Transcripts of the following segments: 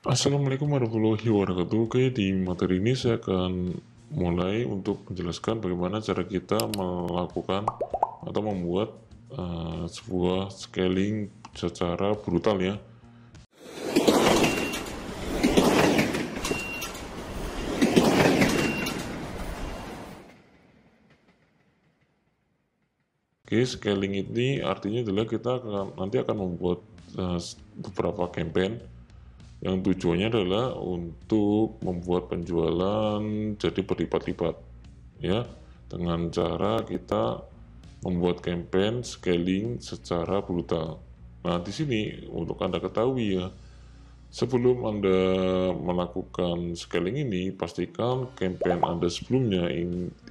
Assalamualaikum warahmatullahi wabarakatuh. Oke, di materi ini saya akan mulai untuk menjelaskan bagaimana cara kita melakukan atau membuat sebuah scaling secara brutal ya. Oke, scaling ini artinya adalah kita nanti akan membuat beberapa campaign yang tujuannya adalah untuk membuat penjualan jadi berlipat-lipat ya, dengan cara kita membuat campaign scaling secara brutal. Nah, di sini untuk Anda ketahui ya, sebelum Anda melakukan scaling ini, pastikan campaign Anda sebelumnya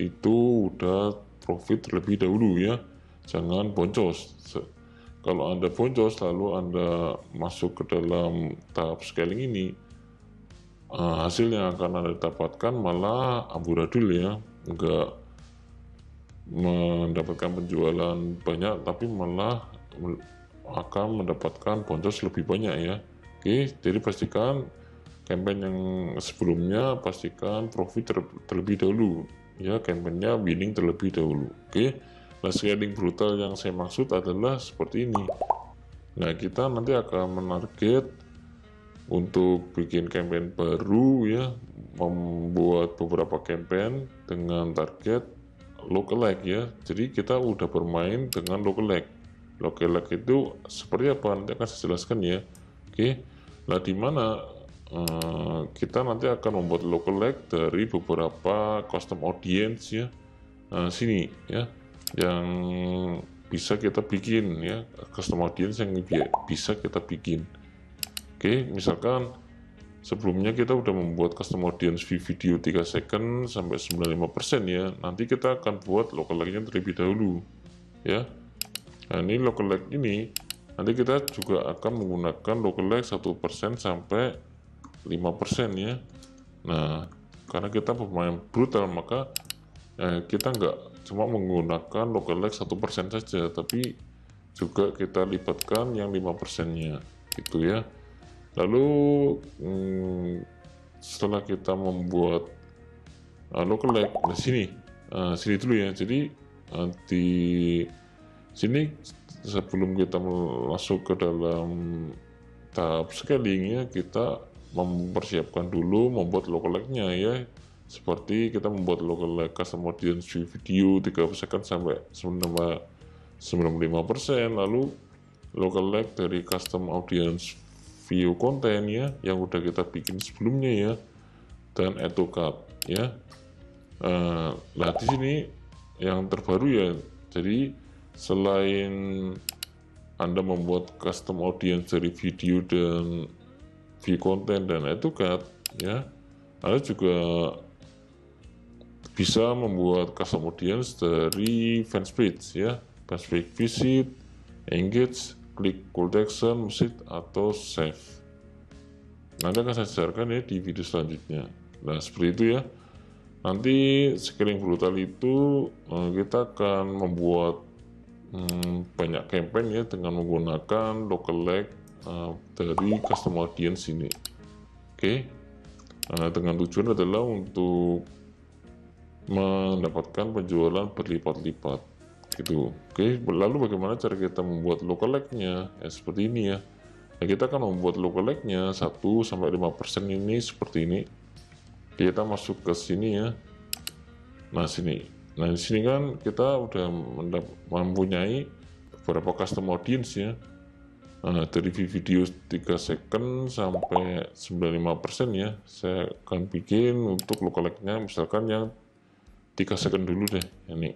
itu udah profit terlebih dahulu ya. Jangan boncos. Kalau Anda boncos lalu Anda masuk ke dalam tahap scaling ini, hasil yang akan Anda dapatkan malah amburadul ya. Enggak mendapatkan penjualan banyak tapi malah akan mendapatkan boncos lebih banyak ya. Oke, jadi pastikan campaign yang sebelumnya pastikan profit terlebih dahulu ya, campaignnya winning terlebih dahulu. Oke, nah scaling brutal yang saya maksud adalah seperti ini. Nah, kita nanti akan menarget untuk bikin campaign baru ya, membuat beberapa campaign dengan target lookalike ya. Jadi kita udah bermain dengan lookalike. Lookalike itu seperti apa nanti akan saya jelaskan ya. Oke, nah di mana kita nanti akan membuat lookalike dari beberapa custom audience ya. Nah, sini ya, yang bisa kita bikin ya, custom audience yang bisa kita bikin. Oke, misalkan sebelumnya kita udah membuat custom audience video 3 second sampai 95% ya. Nanti kita akan buat lookalike-nya terlebih dahulu ya. Nah, ini lookalike ini nanti kita juga akan menggunakan lookalike 1% sampai 5% ya. Nah, karena kita pemain brutal maka kita nggak cuma menggunakan lookalike 1% saja, tapi juga kita libatkan yang 5%-nya gitu ya. Lalu setelah kita membuat lookalike, nah sini dulu ya. Jadi di sini sebelum kita masuk ke dalam tahap scaling ya, kita mempersiapkan dulu membuat lookalike-nya ya. Seperti kita membuat lookalike custom audience video 30 second sampai 95%, lalu lookalike dari custom audience view konten ya yang udah kita bikin sebelumnya ya, dan add to cart ya. Nah di sini yang terbaru ya, jadi selain Anda membuat custom audience dari video dan view konten dan add to cart ya, Anda juga bisa membuat custom audience dari fans page ya, fans page visit, engage, klik call to action, message, atau save. Nanti akan saya ajarkan ya di video selanjutnya. Nah seperti itu ya. Nanti scaling brutal itu kita akan membuat banyak campaign ya dengan menggunakan lookalike dari custom audience ini. Oke, dengan tujuan adalah untuk mendapatkan penjualan berlipat-lipat gitu. Oke, lalu bagaimana cara kita membuat lookalike-nya? Ya seperti ini ya. Nah, kita akan membuat lookalike-nya 1-5% ini seperti ini. Kita masuk ke sini ya. Nah, sini. Nah, di sini kan kita udah mempunyai beberapa custom audience ya. Nah, dari video 3 second sampai 95% ya. Saya akan bikin untuk lookalike-nya misalkan yang 3 second dulu deh. Ini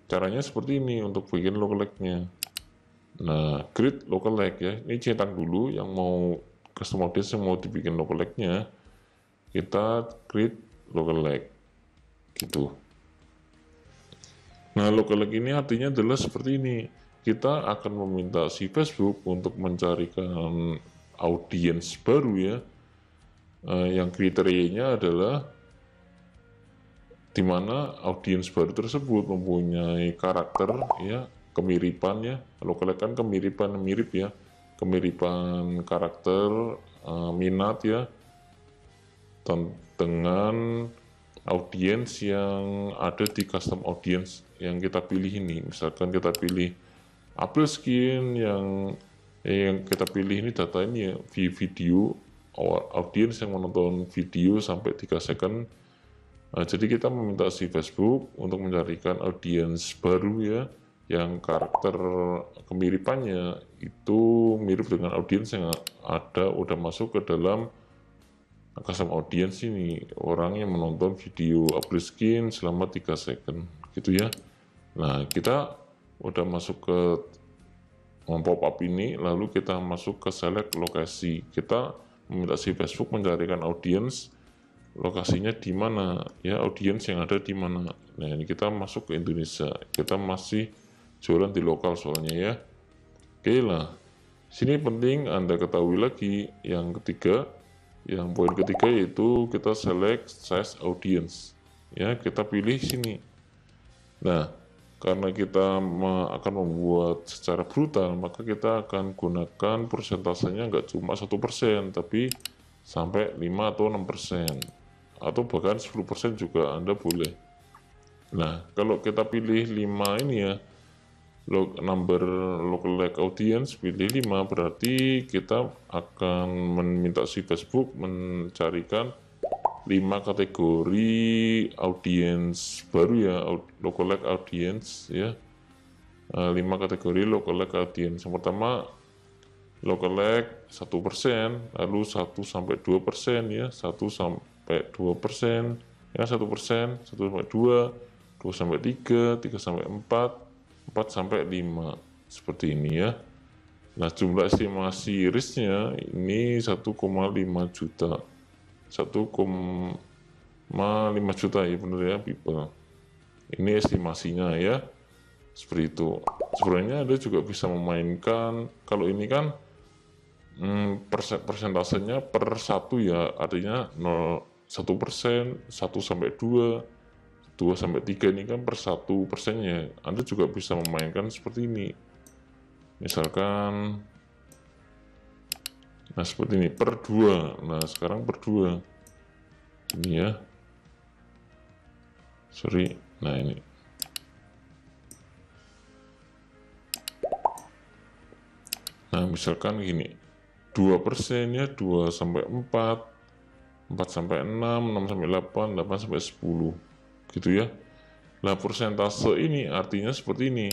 caranya seperti ini untuk bikin lookalike-nya. Nah, create lookalike ya, ini cetak dulu yang mau custom audience yang mau dibikin lookalike-nya, kita create lookalike gitu. Nah, lookalike ini artinya adalah seperti ini, kita akan meminta si Facebook untuk mencarikan audiens baru ya, yang kriterianya adalah di mana audiens baru tersebut mempunyai karakter ya, kemiripan ya. Lookalike kan kemiripan mirip ya, kemiripan karakter minat ya, dengan audiens yang ada di custom audience yang kita pilih ini. Misalkan kita pilih Apple Skin yang kita pilih ini data ini ya, video audiens yang menonton video sampai 3 second. Jadi kita meminta si Facebook untuk mencarikan audiens baru ya, yang karakter kemiripannya itu mirip dengan audiens yang udah masuk ke dalam custom audience ini, orang yang menonton video Apple Skin selama 3 second gitu ya. Nah, kita udah masuk ke pop-up ini, lalu kita masuk ke select lokasi. Kita meminta si Facebook mencarikan audience lokasinya di mana ya, audience yang ada di mana. Nah, ini kita masuk ke Indonesia. Kita masih jualan di lokal soalnya ya. Oke lah. Sini penting Anda ketahui lagi yang ketiga. Yang poin ketiga yaitu kita select size audience ya, kita pilih sini. Nah, karena kita akan membuat secara brutal, maka kita akan gunakan persentasenya nggak cuma 1%, tapi sampai 5 atau 6%, atau bahkan 10% juga Anda boleh. Nah, kalau kita pilih 5 ini ya, number lookalike audience pilih 5, berarti kita akan meminta si Facebook mencarikan 5 kategori audience baru ya, lookalike audience ya. 5 kategori lookalike audience. Yang pertama lookalike 1%, lalu 1 sampai 2% ya, 1 sampai 2% ya, 1%, 1 sampai 2, 2 sampai 3, 3 sampai 4, 4 sampai 5 seperti ini ya. Nah, jumlah estimasi risknya ini 1,5 juta. 1,5 juta ya, bener ya people. Ini estimasinya ya. Seperti itu. Sebenarnya Anda juga bisa memainkan, kalau ini kan persentasenya per 1 ya, artinya 1%, 1 sampai 2, 2 sampai 3 ini kan per 1%-nya. Anda juga bisa memainkan seperti ini. Misalkan nah seperti ini per 2. Nah, sekarang per 2. Ini ya. Sorry. Nah, ini. Nah, misalkan gini. 2%-nya 2 sampai 4, 4 sampai 6, 6 sampai 8, 8 sampai 10. Gitu ya. Nah, persentase ini artinya seperti ini.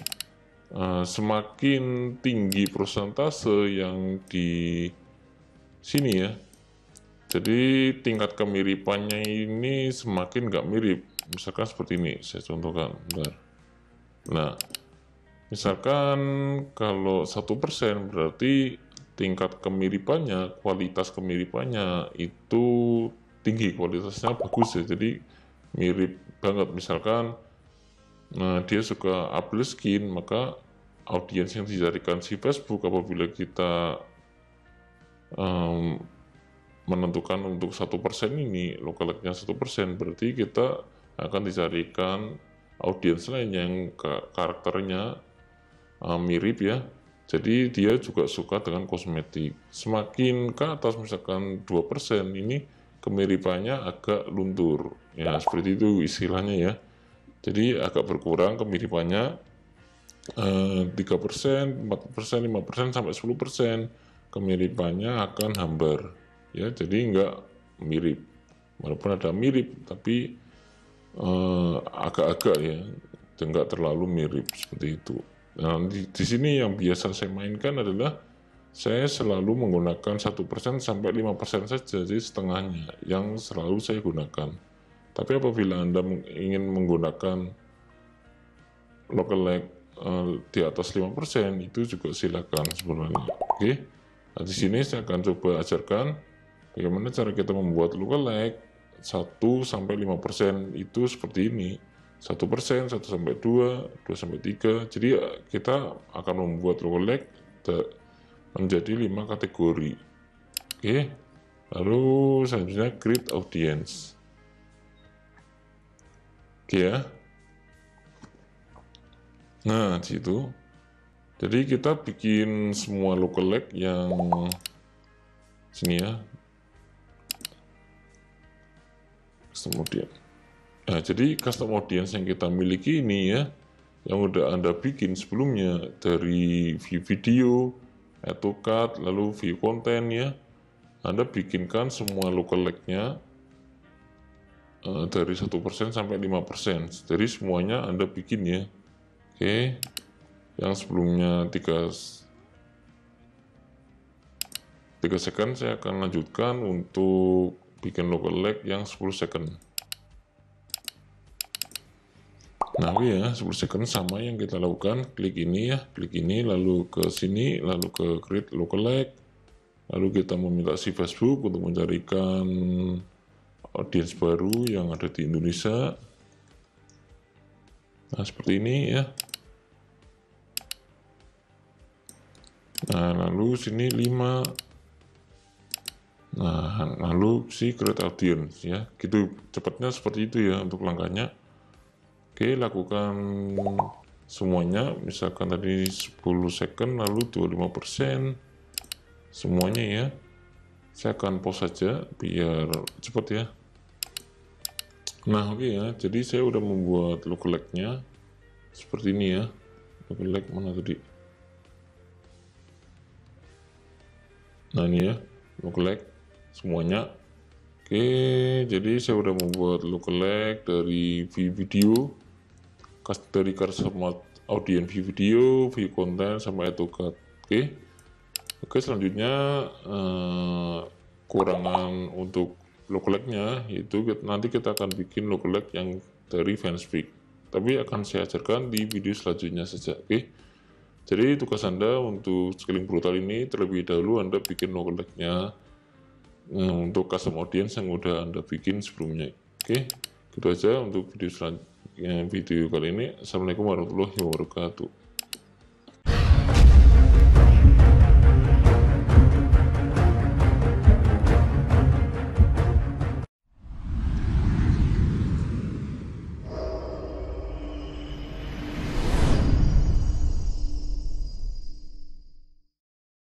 Semakin tinggi persentase yang di sini ya, jadi tingkat kemiripannya ini semakin nggak mirip. Misalkan seperti ini, saya contohkan. Bentar. Nah, misalkan kalau 1% berarti tingkat kemiripannya, kualitas kemiripannya itu tinggi, kualitasnya bagus ya, jadi mirip banget. Misalkan dia suka Apple Skin, maka audiens yang dicarikan si Facebook apabila kita menentukan untuk 1% ini, lookalike-nya 1%, berarti kita akan dicarikan audiens lain yang karakternya mirip ya. Jadi dia juga suka dengan kosmetik. Semakin ke atas misalkan 2%, ini kemiripannya agak luntur. Ya, seperti itu istilahnya ya. Jadi agak berkurang kemiripannya 3%, 4%, 5%, sampai 10%. Kemiripannya akan hambar. Ya, jadi nggak mirip. Walaupun ada mirip, tapi agak-agak ya, nggak terlalu mirip seperti itu. Nah, di sini yang biasa saya mainkan adalah saya selalu menggunakan 1% sampai 5% saja, jadi setengahnya yang selalu saya gunakan. Tapi apabila Anda ingin menggunakan lookalike di atas 5%, itu juga silakan sebenarnya. Oke. Nah, di sini saya akan coba ajarkan bagaimana cara kita membuat lookalike 1 sampai 5%, itu seperti ini. 1%, 1 sampai 2, 2 sampai 3. Jadi kita akan membuat lookalike menjadi 5 kategori. Oke. Lalu selanjutnya create audience. Oke ya. Nah, di situ. Jadi kita bikin semua lookalike yang sini ya, custom audience. Nah, jadi custom audience yang kita miliki ini ya, yang udah Anda bikin sebelumnya dari view video, add to cart, lalu view content ya, Anda bikinkan semua lookalike-nya dari 1% sampai 5%. Jadi semuanya Anda bikin ya. Oke, yang sebelumnya 3 second saya akan lanjutkan untuk bikin lookalike yang 10 second. Nah, oke ya, 10 second sama yang kita lakukan, klik ini ya, klik ini, lalu ke sini, lalu ke create lookalike, lalu kita meminta si Facebook untuk mencarikan audiens baru yang ada di Indonesia. Nah, seperti ini ya. Nah, lalu sini 5. Nah, lalu si create audience ya, gitu cepatnya seperti itu ya untuk langkahnya. Oke, lakukan semuanya, misalkan tadi 10 second lalu 25% semuanya ya. Saya akan pause saja biar cepat ya. Nah, oke ya, jadi saya udah membuat lookalike-nya seperti ini ya. Lookalike mana tadi? Nah, ini ya, lookalike semuanya. Oke, jadi saya udah membuat lookalike dari view video, dari custom audience view video, view content, sama add to cart. Oke, selanjutnya kurangan untuk lookalike-nya, yaitu nanti kita akan bikin lookalike yang dari fanspeak. Tapi akan saya ajarkan di video selanjutnya saja. Oke, jadi tugas Anda untuk scaling brutal ini terlebih dahulu Anda bikin lookalike-nya untuk custom audience yang udah Anda bikin sebelumnya. Oke, gitu aja untuk video selanjutnya, video kali ini. Assalamualaikum warahmatullahi wabarakatuh.